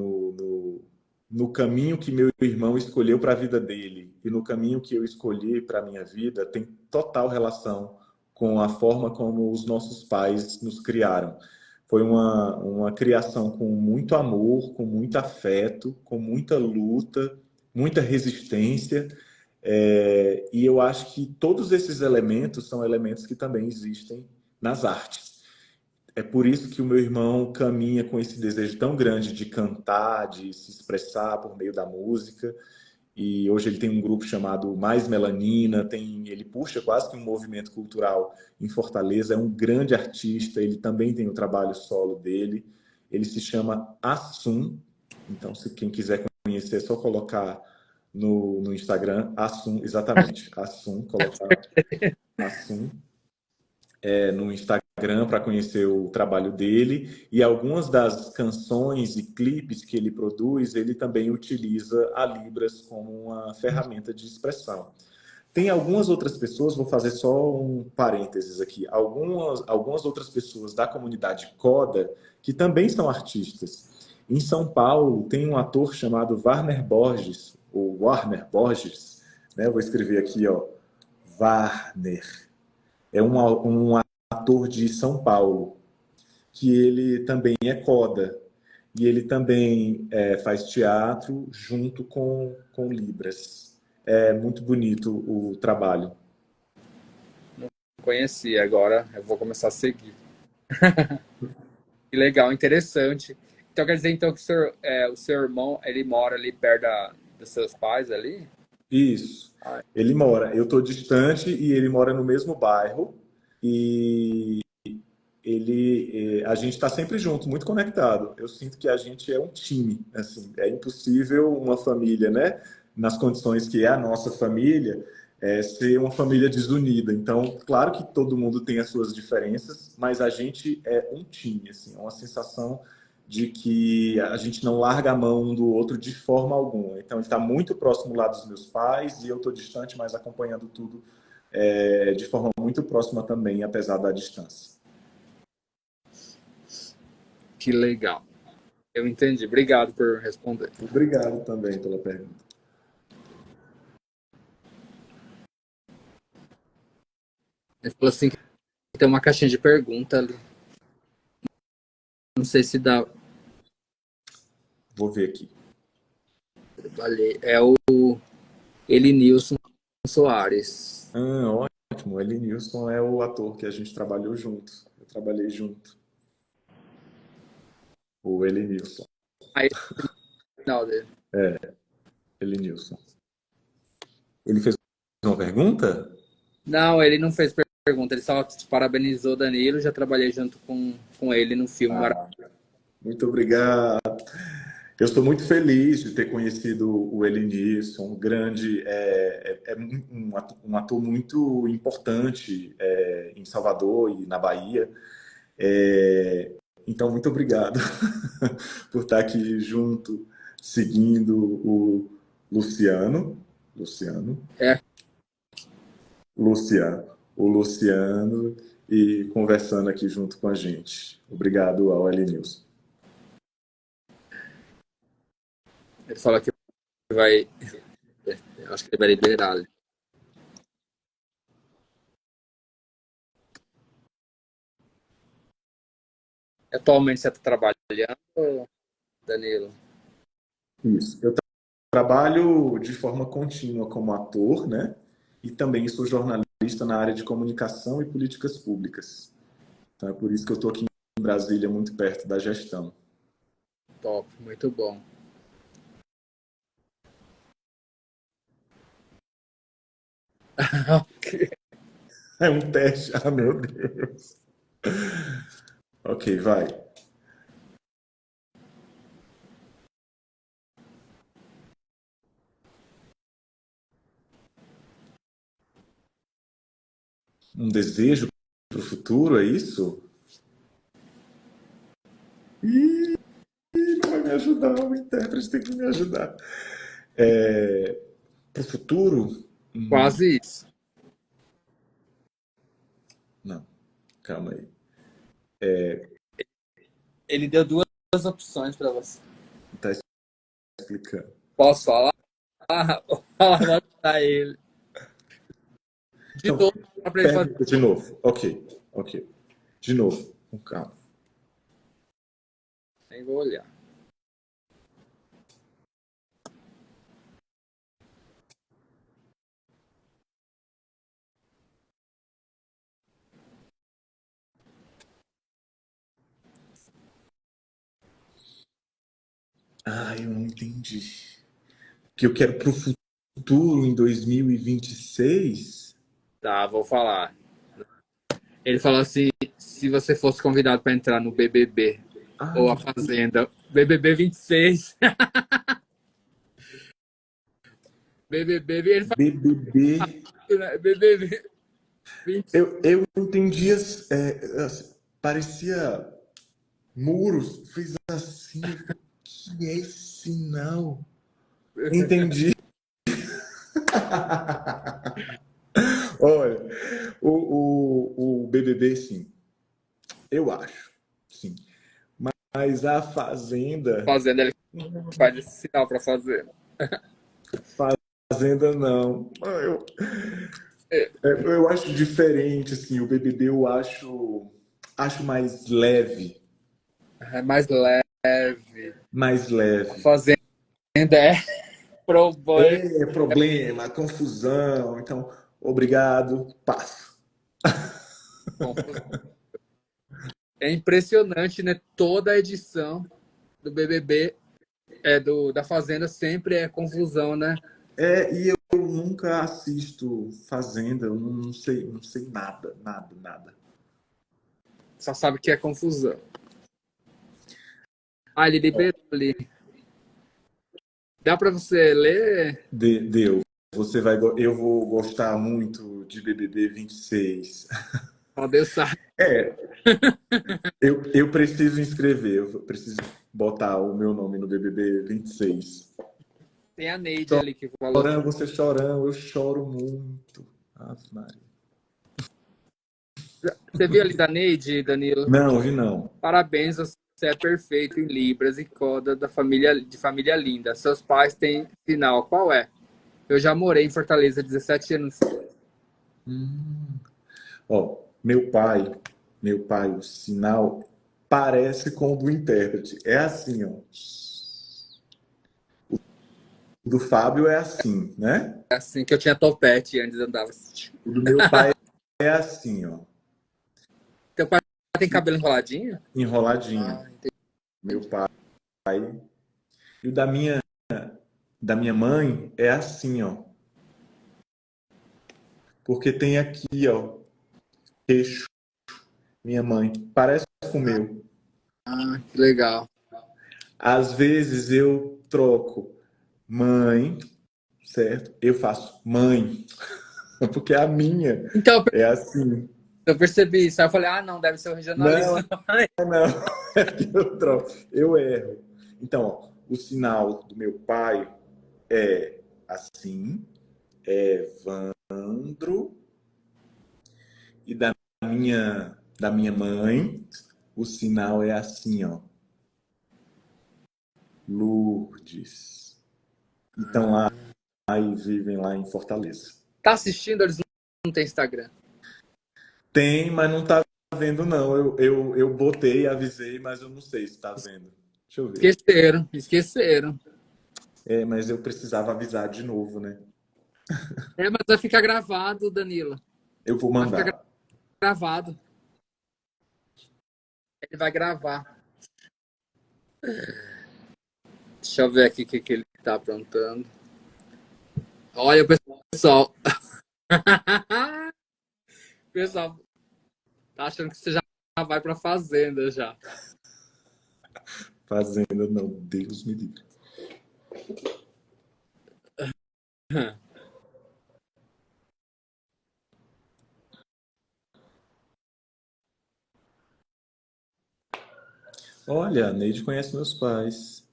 no caminho que meu irmão escolheu para a vida dele e no caminho que eu escolhi para a minha vida, tem total relação com a forma como os nossos pais nos criaram. Foi uma criação com muito amor, com muito afeto, com muita luta, muita resistência. E eu acho que todos esses elementos são elementos que também existem nas artes. É por isso que o meu irmão caminha com esse desejo tão grande de cantar, de se expressar por meio da música. E hoje ele tem um grupo chamado Mais Melanina, ele puxa quase que um movimento cultural em Fortaleza, é um grande artista, ele também tem o trabalho solo dele. Ele se chama Assum. Então, se quem quiser conhecer, é só colocar no Instagram, Assum, exatamente. Assum, colocar Assum no Instagram para conhecer o trabalho dele, e algumas das canções e clipes que ele produz, ele também utiliza a Libras como uma ferramenta de expressão. Tem algumas outras pessoas, vou fazer só um parênteses aqui, algumas outras pessoas da comunidade Coda que também são artistas. Em São Paulo tem um ator chamado Warner Borges, ou Warner Borges, né? Eu vou escrever aqui, ó, Warner. É um ator de São Paulo, que ele também é coda. E ele também faz teatro junto com Libras. É muito bonito o trabalho. Não conhecia, agora eu vou começar a seguir. Que legal, interessante. Então quer dizer então que o seu irmão ele mora ali perto dos seus pais ali? Isso. Ah, Ele mora, eu estou distante e ele mora no mesmo bairro. E a gente está sempre junto, muito conectado. Eu sinto que a gente é um time, assim, é impossível uma família, né, nas condições que é a nossa família, ser uma família desunida. Então, claro que todo mundo tem as suas diferenças, mas a gente é um time, assim, é uma sensação de que a gente não larga a mão um do outro de forma alguma. Então, ele está muito próximo lá dos meus pais e eu estou distante, mas acompanhando tudo de forma muito próxima também, apesar da distância. que legal. Eu entendi. Obrigado por responder. Obrigado também pela pergunta. Ele falou assim que tem uma caixinha de pergunta ali. Não sei se dá. Vou ver aqui. Vale. É o Elinilson Soares. Ah, ótimo. O Elenilson é o ator que a gente trabalhou junto. Eu trabalhei junto. O Elenilson. Aí, no final dele. Elenilson. Ele fez uma pergunta? Não, ele não fez pergunta, ele só te parabenizou Danilo, já trabalhei junto com ele no filme Ah, muito obrigado. Eu estou muito feliz de ter conhecido o Elenilson, um grande, um ator muito importante em Salvador e na Bahia. Então, muito obrigado por estar aqui junto, seguindo o Luciano, Luciano, É, o Luciano e conversando aqui junto com a gente. Obrigado ao Elenilson. ele falou que vai. Eu acho que ele vai liberar. Atualmente você está trabalhando, Danilo? Isso. Eu trabalho de forma contínua como ator, né? E também sou jornalista na área de comunicação e políticas públicas. Então é por isso que eu estou aqui em Brasília, muito perto da gestão. Top, muito bom. É um teste. Ah, meu Deus. Ok, vai. Um desejo para o futuro, é isso? Ih, não vai me ajudar, o intérprete tem que me ajudar. Para o futuro? Quase isso. Não, calma aí. Ele deu duas opções para você. Está explicando. Posso falar? Fala para ele. De Então, novo, para ele fazer. pergunta de novo. Ok, ok. De novo, com calma. Nem vou olhar. Ah, eu não entendi. Que eu quero para o futuro em 2026? Tá, vou falar. Ele falou assim: se você fosse convidado para entrar no BBB Ah, ou a Fazenda, BBB 26, BBB, ele fala, BBB. né? BBB 26. Eu entendi, parecia muros, fez assim, o que é esse sinal? Entendi. Olha, o BBB, sim, eu acho, sim. Mas a Fazenda, Fazenda, ele faz esse sinal para fazer. Fazenda não. Eu acho diferente, assim, o BBB eu acho mais leve, É mais leve. mais A leve. Fazenda é problema. É problema, confusão. Então, obrigado, passo. É impressionante, né? Toda a edição do BBB, da Fazenda, sempre é confusão, né? E eu nunca assisto Fazenda, eu não sei nada, nada, nada. Só sabe que é confusão. Ah, ele liberou ali. Dá para você ler? Deu. Eu vou gostar muito de BBB 26. Ó, Deus sabe. Eu preciso inscrever, eu preciso botar o meu nome no BBB 26. Tem a Neide ali que falou. Chorão, você chorão, eu choro muito. Ave Maria. Você viu ali da Neide, Danilo? Não, vi não. Parabéns, você é perfeito em Libras e coda de família linda. Seus pais têm sinal. Qual é? Eu já morei em Fortaleza 17 anos. Ó, meu pai, o sinal parece com o do intérprete. É assim, ó. O do Fábio é assim, né? É assim que eu tinha topete antes andava. O do meu pai é assim, ó. Teu pai tem cabelo enroladinho? Enroladinho. Ah, Meu entendi. pai. E o da minha mãe é assim, ó. Porque tem aqui, ó, queixo, minha mãe. Parece com o meu. Ah, que legal. Às vezes eu troco mãe, certo? Eu faço mãe, porque a minha Então, é assim. eu percebi isso. Aí eu falei, ah, não, deve ser o Não, regionalista. não, é que eu troco. Eu erro. Então, ó, o sinal do meu pai é assim, é Vandro, e da minha mãe, o sinal é assim, ó, Lourdes. Então lá, aí vivem lá em Fortaleza. Tá assistindo? Eles não têm Instagram. Tem, mas não tá vendo, não. Eu botei, avisei, mas eu não sei se tá vendo. Deixa eu ver. Esqueceram, esqueceram. É, mas eu precisava avisar de novo, né? É, mas vai ficar gravado, Danilo. Eu vou Vai ficar mandar. gravado. Ele vai gravar. Deixa eu ver aqui o que ele tá aprontando. Olha, pessoal. Pessoal, tá achando que você já vai pra fazenda já. Fazenda, não. Deus me livre. Olha, a Neide conhece meus pais.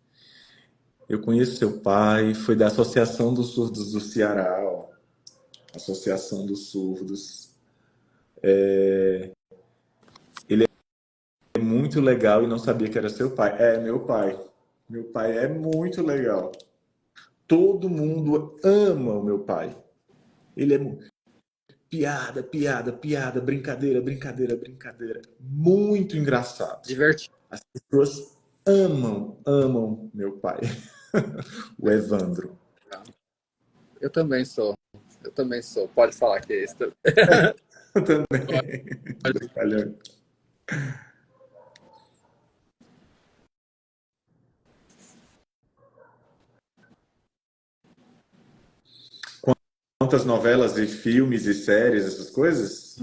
Eu conheço seu pai, foi da Associação dos Surdos do Ceará, ó. Associação dos Surdos. É muito legal e não sabia que era seu pai. É, meu pai. Meu pai é muito legal. Todo mundo ama o meu pai. Ele é piada, piada, piada, brincadeira, brincadeira, brincadeira. Muito engraçado. Divertido. As pessoas amam, amam meu pai. O Evandro. Eu também sou. Eu também sou. Pode falar que é isso. Também. Brincalhão. Quantas novelas e filmes e séries, essas coisas?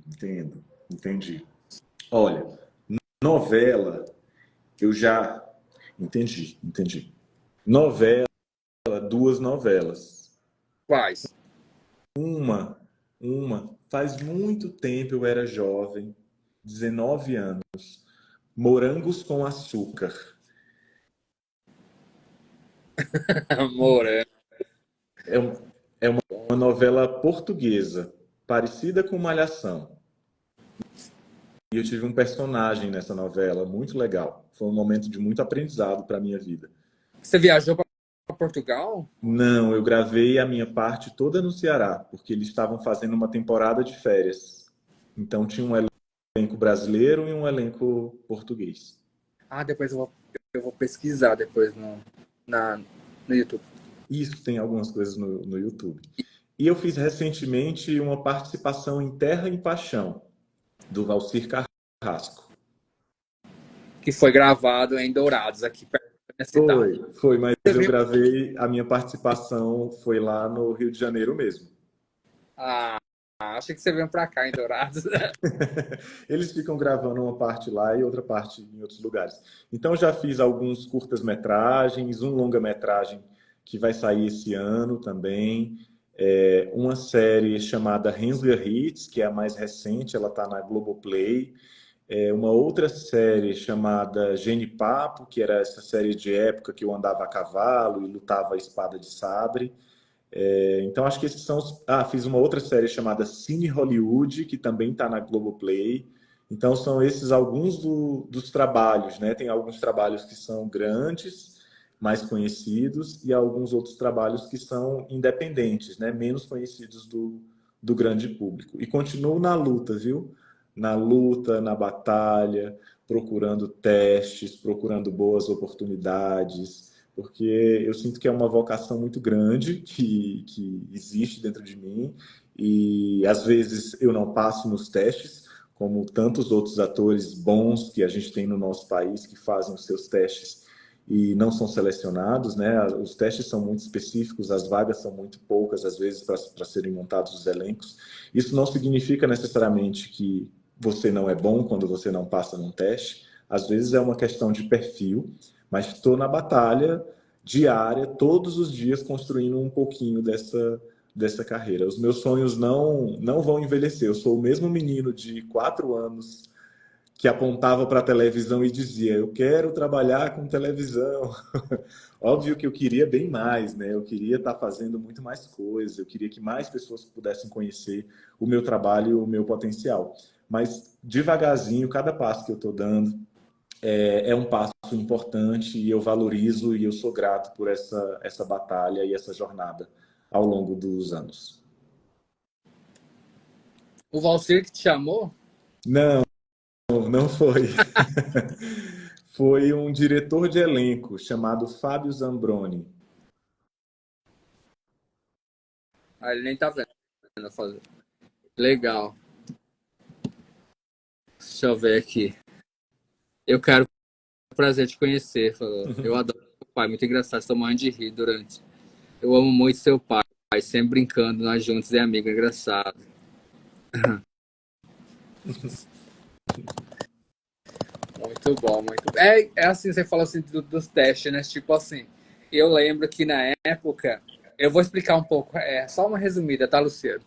Entendo, entendi. Olha, novela, eu já entendi. Novela, duas novelas. Quais? Uma, faz muito tempo eu era jovem, 19 anos. Morangos com Açúcar. Amor, é. É, é uma novela portuguesa, parecida com Malhação. E eu tive um personagem nessa novela muito legal. Foi um momento de muito aprendizado para a minha vida. Você viajou para Portugal? Não, eu gravei a minha parte toda no Ceará, porque eles estavam fazendo uma temporada de férias. Então tinha um elenco brasileiro e um elenco português. Ah, depois eu vou pesquisar depois na, no YouTube. Isso tem algumas coisas no YouTube. E eu fiz recentemente uma participação em Terra em Paixão, do Valcir Carrasco. Que foi gravado em Dourados, aqui perto da minha cidade. Foi, mas Você eu viu? gravei, a minha participação foi lá no Rio de Janeiro mesmo. Ah, achei que você veio para cá em Dourados. Eles ficam gravando uma parte lá e outra parte em outros lugares. Então já fiz alguns curtas-metragens, um longa-metragem que vai sair esse ano também, uma série chamada Hensler Hits, que é a mais recente, ela está na Globoplay, uma outra série chamada Genipapo, que era essa série de época que eu andava a cavalo e lutava a espada de sabre. Então, acho que esses são os... Ah, fiz uma outra série chamada Cine Hollywood, que também está na Globoplay. Então, são esses alguns dos trabalhos, né? Tem alguns trabalhos que são grandes, mais conhecidos, e alguns outros trabalhos que são independentes, né? Menos conhecidos do grande público. E continuo na luta, viu? Na luta, na batalha, procurando testes, procurando boas oportunidades, porque eu sinto que é uma vocação muito grande que existe dentro de mim e às vezes eu não passo nos testes, como tantos outros atores bons que a gente tem no nosso país que fazem os seus testes e não são selecionados, né? Os testes são muito específicos, as vagas são muito poucas, às vezes, para serem montados os elencos. Isso não significa necessariamente que você não é bom quando você não passa num teste. Às vezes é uma questão de perfil, mas estou na batalha diária, todos os dias, construindo um pouquinho dessa carreira. Os meus sonhos não vão envelhecer. Eu sou o mesmo menino de 4 anos que apontava para a televisão e dizia: eu quero trabalhar com televisão. Óbvio que eu queria bem mais, né? Eu queria estar fazendo muito mais coisas, eu queria que mais pessoas pudessem conhecer o meu trabalho e o meu potencial. Mas devagarzinho, cada passo que eu estou dando é um passo importante e eu valorizo e eu sou grato por essa batalha e essa jornada ao longo dos anos. O Valcir que te chamou? Não, não foi. Foi um diretor de elenco chamado Fábio Zambroni. Ah, ele nem tá vendo. Legal. Deixa eu ver aqui. Eu quero prazer te conhecer, falou. Eu adoro seu pai, muito engraçado, estou morrendo de rir durante. Eu amo muito seu pai, sempre brincando, nós juntos, é amigo, engraçado. Muito bom, muito bom. É assim, você falou assim dos testes, né? Tipo assim, eu lembro que na época, eu vou explicar um pouco, só uma resumida, tá, Luciano?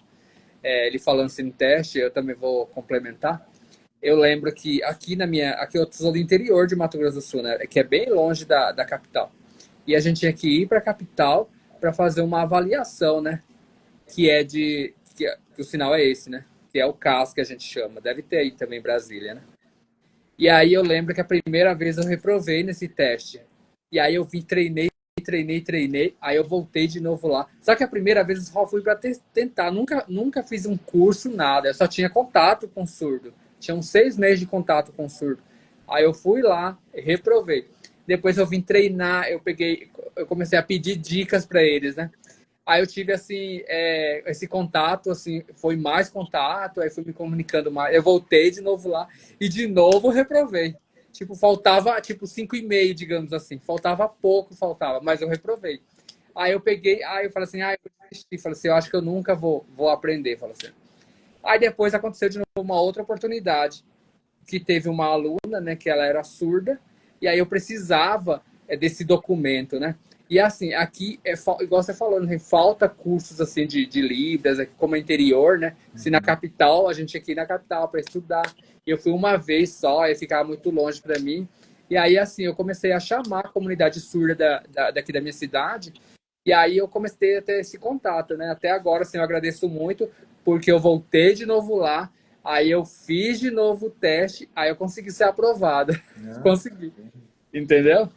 Ele falando assim no teste, eu também vou complementar. Eu lembro que aqui eu sou do interior de Mato Grosso do Sul, né? Que é bem longe da capital. E a gente tinha que ir para a capital para fazer uma avaliação, né? Que é que o sinal é esse, né? Que é o CAS que a gente chama. Deve ter aí também em Brasília, né? E aí eu lembro que a primeira vez eu reprovei nesse teste. E aí eu vim, treinei. Aí eu voltei de novo lá. Só que a primeira vez eu só fui para tentar. Nunca fiz um curso, nada. Eu só tinha contato com surdo. Tinha uns 6 meses de contato com surdo. Aí eu fui lá, reprovei. Depois eu vim treinar, eu comecei a pedir dicas para eles, né? Aí eu tive assim esse contato, assim, foi mais contato, aí fui me comunicando mais. Eu voltei de novo lá e de novo reprovei. Tipo, faltava tipo 5,5, digamos assim. Faltava pouco, mas eu reprovei. Aí eu falei assim, eu desisti. Falei assim, eu acho que eu nunca vou aprender. Falei assim. Aí depois aconteceu de novo uma outra oportunidade, que teve uma aluna, né, que ela era surda, e aí eu precisava desse documento, né? E assim, aqui, igual você falou, né, falta cursos assim de Libras, aqui como é interior, né? Se na capital, a gente aqui na capital para estudar. Eu fui uma vez só, aí ficava muito longe para mim. E aí, assim, eu comecei a chamar a comunidade surda daqui da minha cidade, e aí eu comecei a ter esse contato, né? Até agora, assim, eu agradeço muito, porque eu voltei de novo lá, aí eu fiz de novo o teste, aí eu consegui ser aprovado. Ah, Consegui, entendeu?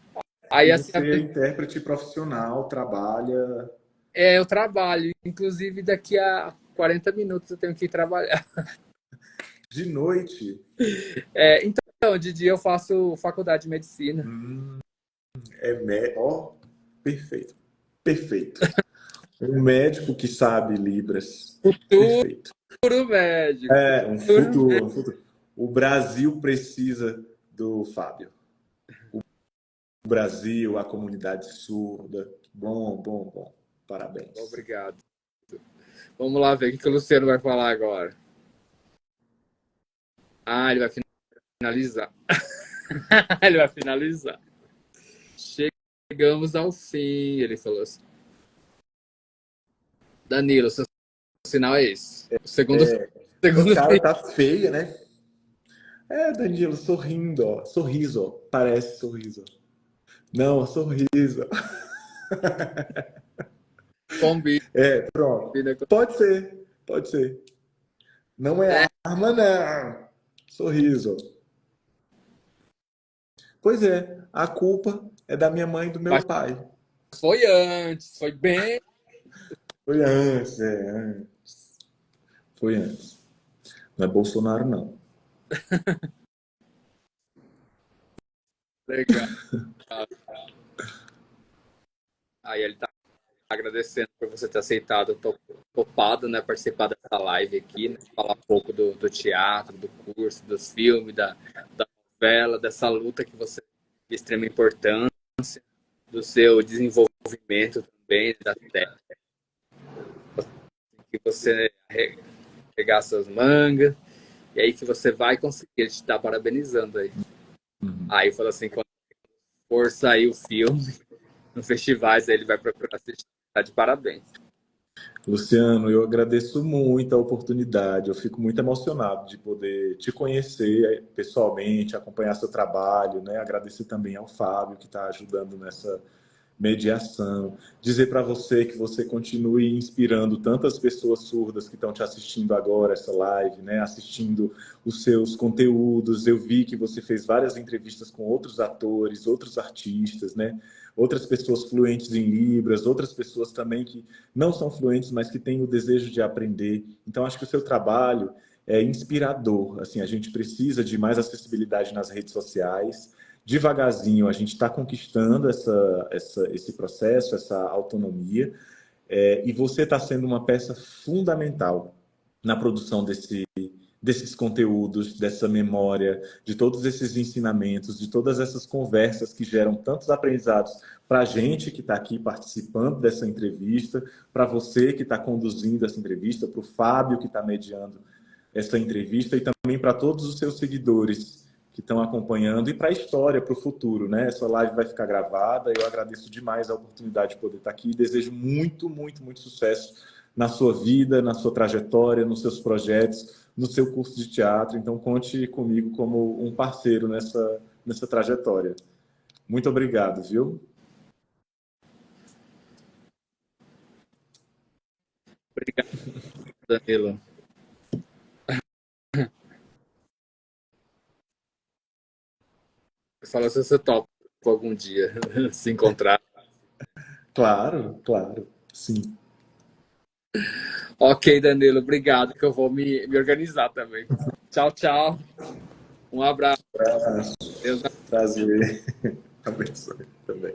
Aí e assim, você é intérprete profissional, trabalha eu trabalho, inclusive daqui a 40 minutos eu tenho que ir trabalhar. de noite. Então, de dia eu faço faculdade de medicina. Hum, Ó, perfeito, perfeito. Um médico que sabe Libras, perfeito. Futuro médico, É, um futuro futuro, médico. um futuro. O Brasil precisa do Fábio. O Brasil, a comunidade surda. Bom, bom, bom. Parabéns. Obrigado. Vamos lá ver o que o Luciano vai falar agora. Ah, ele vai finalizar. Ele vai finalizar. Chegamos ao fim, ele falou assim. Danilo, seu sinal é esse. O segundo, Sua segundo cara fim. tá feia, né? É, Danilo, sorrindo, ó. Sorriso, ó. Parece sorriso. Não, sorriso. Combina. É, pronto. Pode ser, pode ser. Não é É, arma, não. Sorriso. Pois é, a culpa é da minha mãe e do meu mas pai. foi antes, foi bem Foi antes, antes. Foi antes. Não é Bolsonaro, não. legal. Aí ele tá agradecendo por por você ter aceitado, topado, né, participar dessa live aqui, né, falar um pouco do teatro, do curso, dos filmes, da novela, dessa luta que você de extrema importância, do seu desenvolvimento também, da técnica, que você pegar suas mangas, e aí que você vai conseguir, ele te tá parabenizando aí. Aí fala assim, quando for sair o filme, no festivais, aí ele vai procurar assistir, tá de parabéns. Luciano, eu agradeço muito a oportunidade. Eu fico muito emocionado de poder te conhecer pessoalmente, acompanhar seu trabalho, né? Agradecer também ao Fábio, que está ajudando nessa mediação. Dizer para você que você continue inspirando tantas pessoas surdas que estão te assistindo agora, essa live, né? Assistindo os seus conteúdos. Eu vi que você fez várias entrevistas com outros atores, outros artistas, né? Outras pessoas fluentes em Libras, outras pessoas também que não são fluentes, mas que têm o desejo de aprender. Então, acho que o seu trabalho é inspirador. Assim, a gente precisa de mais acessibilidade nas redes sociais. Devagarzinho, a gente está conquistando esse processo, essa autonomia, e você está sendo uma peça fundamental na produção desses conteúdos, dessa memória, de todos esses ensinamentos, de todas essas conversas que geram tantos aprendizados para a gente que está aqui participando dessa entrevista, para você que está conduzindo essa entrevista, para o Fábio que está mediando essa entrevista e também para todos os seus seguidores que estão acompanhando e para a história, para o futuro, né? Essa live vai ficar gravada. Eu agradeço demais a oportunidade de poder estar aqui e desejo muito, muito, muito sucesso na sua vida, na sua trajetória, nos seus projetos, no seu curso de teatro. Então, conte comigo como um parceiro nessa trajetória. Muito obrigado, viu? Obrigado, Danilo. Fala se você topa algum dia se encontrar. Claro, claro, sim. Ok, Danilo, obrigado, que eu vou me organizar também. Tchau, tchau. Um abraço. Deus Prazer. Abençoe também.